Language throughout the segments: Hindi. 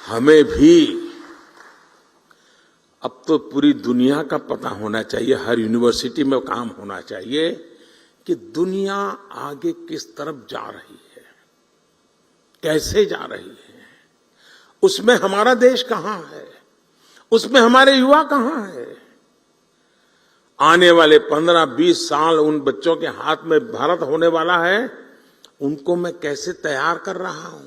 हमें भी अब तो पूरी दुनिया का पता होना चाहिए, हर यूनिवर्सिटी में काम होना चाहिए कि दुनिया आगे किस तरफ जा रही है, कैसे जा रही है, उसमें हमारा देश कहां है, उसमें हमारे युवा कहां है। आने वाले 15-20 साल उन बच्चों के हाथ में भारत होने वाला है, उनको मैं कैसे तैयार कर रहा हूं,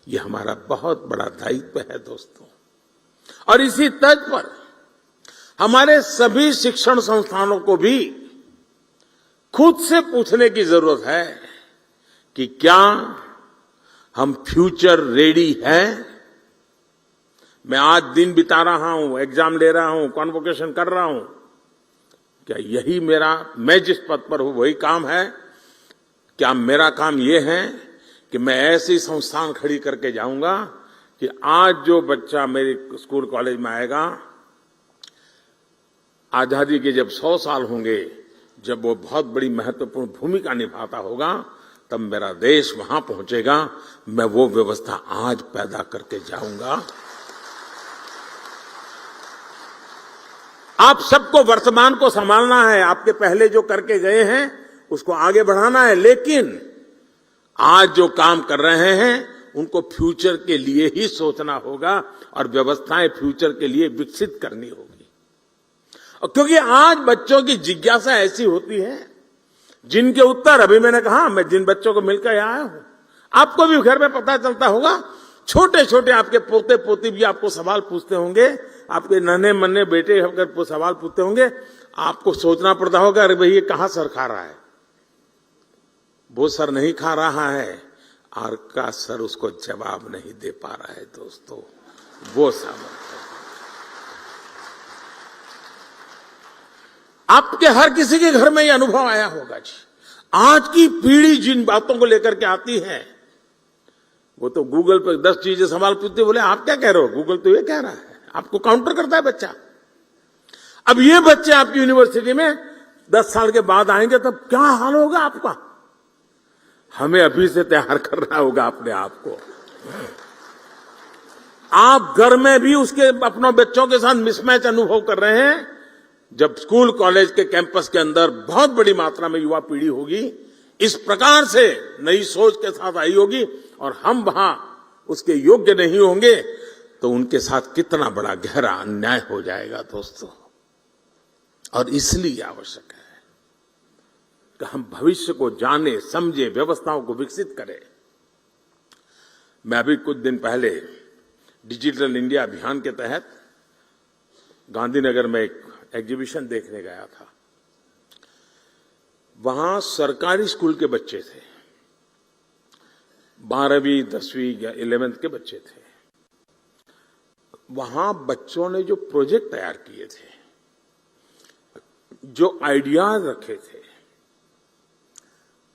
ये हमारा बहुत बड़ा दायित्व है दोस्तों। और इसी तर्ज पर हमारे सभी शिक्षण संस्थानों को भी खुद से पूछने की जरूरत है कि क्या हम फ्यूचर रेडी हैं। मैं आज दिन बिता रहा हूं, एग्जाम ले रहा हूं, कॉन्वोकेशन कर रहा हूं, क्या यही मैं जिस पद पर हूं वही काम है? क्या मेरा काम यह है कि मैं ऐसी संस्थान खड़ी करके जाऊंगा कि आज जो बच्चा मेरे स्कूल कॉलेज में आएगा, आजादी के जब 100 साल होंगे, जब वो बहुत बड़ी महत्वपूर्ण भूमिका निभाता होगा, तब मेरा देश वहां पहुंचेगा। मैं वो व्यवस्था आज पैदा करके जाऊंगा। आप सबको वर्तमान को संभालना है, आपके पहले जो करके गए हैं उसको आगे बढ़ाना है, लेकिन आज जो काम कर रहे हैं उनको फ्यूचर के लिए ही सोचना होगा और व्यवस्थाएं फ्यूचर के लिए विकसित करनी होगी। और क्योंकि आज बच्चों की जिज्ञासा ऐसी होती है जिनके उत्तर अभी मैंने कहा, मैं जिन बच्चों को मिलकर आया हूं, आपको भी घर में पता चलता होगा, छोटे छोटे आपके पोते पोती भी आपको सवाल पूछते होंगे, आपके नन्हे मन्ने बेटे अगर सवाल पूछते होंगे, आपको सोचना पड़ता होगा, अरे भाई ये कहां सर खा रहा है, वो सर नहीं खा रहा है, और का सर उसको जवाब नहीं दे पा रहा है। दोस्तों, वो सामर्थ्य आपके हर किसी के घर में ये अनुभव आया होगा जी। आज की पीढ़ी जिन बातों को लेकर के आती है, वो तो गूगल पर 10 चीजें सवाल पूछते, बोले आप क्या कह रहे हो, गूगल तो ये कह रहा है, आपको काउंटर करता है बच्चा। अब ये बच्चे आपकी यूनिवर्सिटी में 10 साल के बाद आएंगे, तब क्या हाल होगा आपका। हमें अभी से तैयार करना होगा अपने आप को। आप घर में भी उसके अपने बच्चों के साथ मिसमैच अनुभव कर रहे हैं। जब स्कूल कॉलेज के कैंपस के अंदर बहुत बड़ी मात्रा में युवा पीढ़ी होगी, इस प्रकार से नई सोच के साथ आई होगी, और हम वहां उसके योग्य नहीं होंगे, तो उनके साथ कितना बड़ा गहरा अन्याय हो जाएगा दोस्तों। और इसलिए आवश्यक है कि हम भविष्य को जाने, समझे, व्यवस्थाओं को विकसित करें। मैं अभी कुछ दिन पहले डिजिटल इंडिया अभियान के तहत गांधीनगर में एक एग्जीबिशन देखने गया था। वहां सरकारी स्कूल के बच्चे थे, 12वीं 10वीं या 11th के बच्चे थे। वहां बच्चों ने जो प्रोजेक्ट तैयार किए थे, जो आइडियाज रखे थे,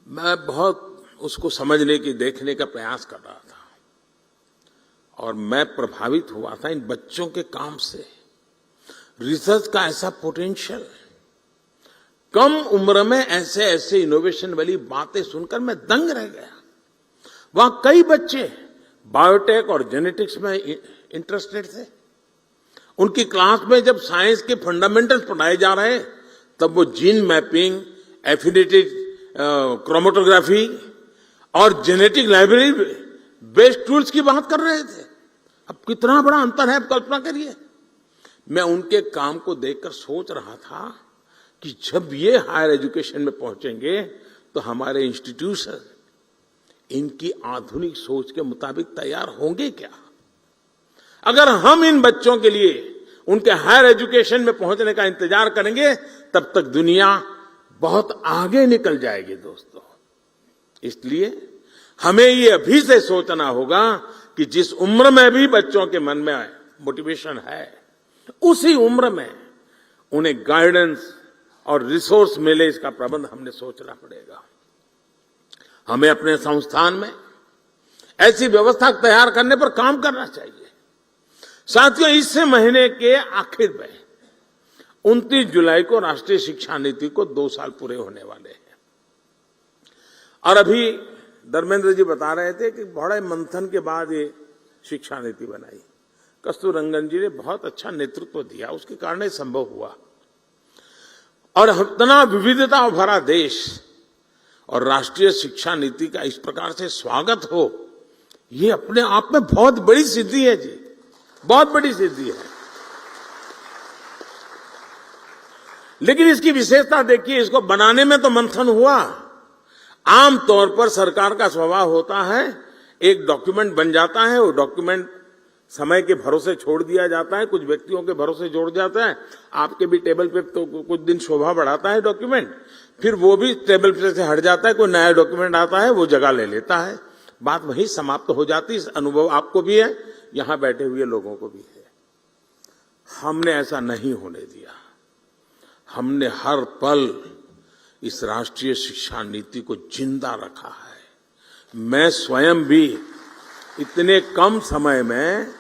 मैं बहुत उसको समझने की, देखने का प्रयास कर रहा था, और मैं प्रभावित हुआ था इन बच्चों के काम से। रिसर्च का ऐसा पोटेंशियल, कम उम्र में ऐसे ऐसे इनोवेशन वाली बातें सुनकर मैं दंग रह गया। वहां कई बच्चे बायोटेक और जेनेटिक्स में इंटरेस्टेड थे। उनकी क्लास में जब साइंस के फंडामेंटल्स पढ़ाए जा रहे, तब वो जीन मैपिंग, एफिनिटी क्रोमेटोग्राफी और जेनेटिक लाइब्रेरी बेस्ड टूल्स की बात कर रहे थे। अब कितना बड़ा अंतर है, आप कल्पना करिए। मैं उनके काम को देखकर सोच रहा था कि जब ये हायर एजुकेशन में पहुंचेंगे, तो हमारे इंस्टीट्यूशन इनकी आधुनिक सोच के मुताबिक तैयार होंगे क्या। अगर हम इन बच्चों के लिए उनके हायर एजुकेशन में पहुंचने का इंतजार करेंगे, तब तक दुनिया बहुत आगे निकल जाएगी दोस्तों। इसलिए हमें ये अभी से सोचना होगा कि जिस उम्र में भी बच्चों के मन में मोटिवेशन है, उसी उम्र में उन्हें गाइडेंस और रिसोर्स मिले, इसका प्रबंध हमने सोचना पड़ेगा। हमें अपने संस्थान में ऐसी व्यवस्था तैयार करने पर काम करना चाहिए। साथियों, इस महीने के आखिर में 29 जुलाई को राष्ट्रीय शिक्षा नीति को 2 साल पूरे होने वाले हैं। और अभी धर्मेंद्र जी बता रहे थे कि बड़े मंथन के बाद ये शिक्षा नीति बनाई। कस्तूररंगन जी ने बहुत अच्छा नेतृत्व दिया, उसके कारण ही संभव हुआ। और इतना विविधता भरा देश और राष्ट्रीय शिक्षा नीति का इस प्रकार से स्वागत हो, ये अपने आप में बहुत बड़ी सिद्धि है जी, बहुत बड़ी सिद्धि है। लेकिन इसकी विशेषता देखिए, इसको बनाने में तो मंथन हुआ। आमतौर पर सरकार का स्वभाव होता है, एक डॉक्यूमेंट बन जाता है, वो डॉक्यूमेंट समय के भरोसे छोड़ दिया जाता है, कुछ व्यक्तियों के भरोसे जोड़ जाता है। आपके भी टेबल पे तो कुछ दिन शोभा बढ़ाता है डॉक्यूमेंट, फिर वो भी टेबल पे से हट जाता है, कोई नया डॉक्यूमेंट आता है, वो जगह ले लेता है, बात वहीं समाप्त हो जाती है। अनुभव आपको भी है, यहां बैठे हुए लोगों को भी है। हमने ऐसा नहीं होने दिया। हमने हर पल इस राष्ट्रीय शिक्षा नीति को जिंदा रखा है। मैं स्वयं भी इतने कम समय में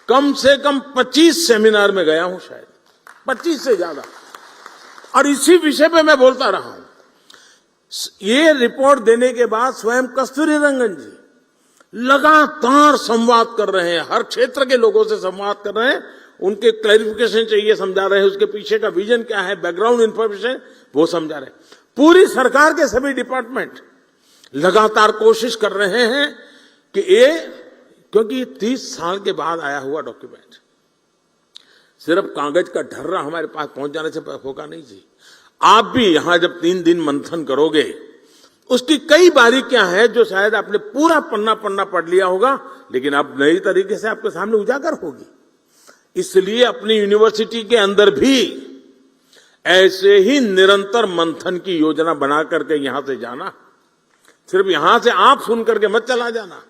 कम से कम 25 सेमिनार में गया हूं, शायद 25 से ज्यादा, और इसी विषय पे मैं बोलता रहा हूं। ये रिपोर्ट देने के बाद स्वयं कस्तूररंगन जी लगातार संवाद कर रहे हैं, हर क्षेत्र के लोगों से संवाद कर रहे हैं, उनके क्लैरिफिकेशन चाहिए समझा रहे हैं, उसके पीछे का विजन क्या है, बैकग्राउंड इंफॉर्मेशन वो समझा रहे हैं। पूरी सरकार के सभी डिपार्टमेंट लगातार कोशिश कर रहे हैं कि ये, क्योंकि 30 साल के बाद आया हुआ डॉक्यूमेंट सिर्फ कागज का ढर्रा हमारे पास पहुंच जाने से होगा नहीं जी। आप भी यहां जब 3 दिन मंथन करोगे, उसकी कई बारीकियां हैं जो शायद आपने पूरा पन्ना पढ़ लिया होगा, लेकिन अब नई तरीके से आपके सामने उजागर होगी। इसलिए अपनी यूनिवर्सिटी के अंदर भी ऐसे ही निरंतर मंथन की योजना बना करके यहां से जाना, सिर्फ यहां से आप सुन करके मत चला जाना।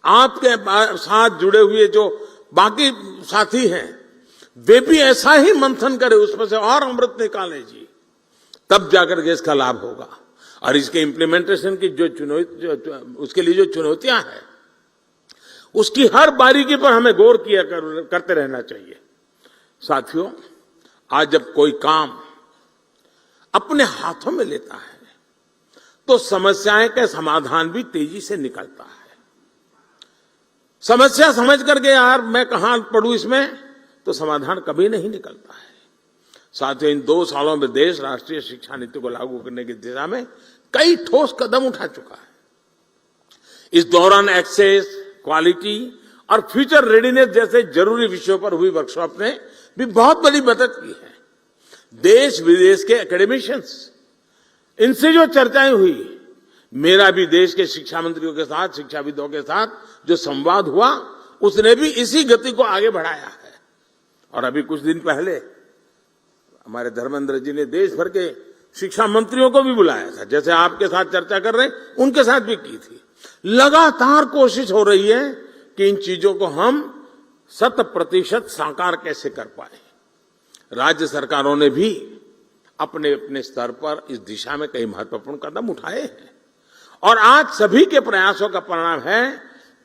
आपके साथ जुड़े हुए जो बाकी साथी हैं, वे भी ऐसा ही मंथन करें, उसमें से और अमृत निकालें जी, तब जाकर के इसका लाभ होगा। और इसके इम्प्लीमेंटेशन की उसके लिए जो चुनौतियां हैं, उसकी हर बारीकी पर हमें गौर करते रहना चाहिए। साथियों, आज जब कोई काम अपने हाथों में लेता है तो समस्याएं का समाधान भी तेजी से निकलता है। समस्या समझ करके यार मैं कहां पढ़ूं इसमें, तो समाधान कभी नहीं निकलता है। साथियों, इन 2 सालों में देश राष्ट्रीय शिक्षा नीति को लागू करने की दिशा में कई ठोस कदम उठा चुका है। इस दौरान एक्सेस, क्वालिटी और फ्यूचर रेडीनेस जैसे जरूरी विषयों पर हुई वर्कशॉप ने भी बहुत बड़ी मदद की है। देश विदेश के एकेडमिशियंस, इनसे जो चर्चाएं हुई, मेरा भी देश के शिक्षा मंत्रियों के साथ, शिक्षाविदों के साथ जो संवाद हुआ, उसने भी इसी गति को आगे बढ़ाया है। और अभी कुछ दिन पहले हमारे धर्मेंद्र जी ने देश भर के शिक्षा मंत्रियों को भी बुलाया था, जैसे आपके साथ चर्चा कर रहे हैं, उनके साथ भी की थी। लगातार कोशिश हो रही है कि इन चीजों को हम 100% साकार कैसे कर पाए। राज्य सरकारों ने भी अपने अपने स्तर पर इस दिशा में कई महत्वपूर्ण कदम उठाए हैं, और आज सभी के प्रयासों का परिणाम है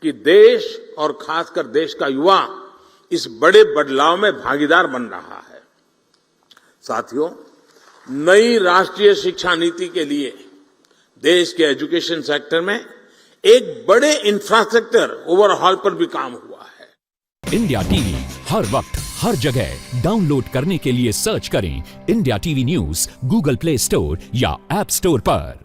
कि देश और खासकर देश का युवा इस बड़े बदलाव में भागीदार बन रहा है। साथियों, नई राष्ट्रीय शिक्षा नीति के लिए देश के एजुकेशन सेक्टर में एक बड़े इंफ्रास्ट्रक्चर ओवरहॉल पर भी काम हुआ है। इंडिया टीवी हर वक्त हर जगह डाउनलोड करने के लिए सर्च करें India TV news Google play store या ऐप स्टोर पर।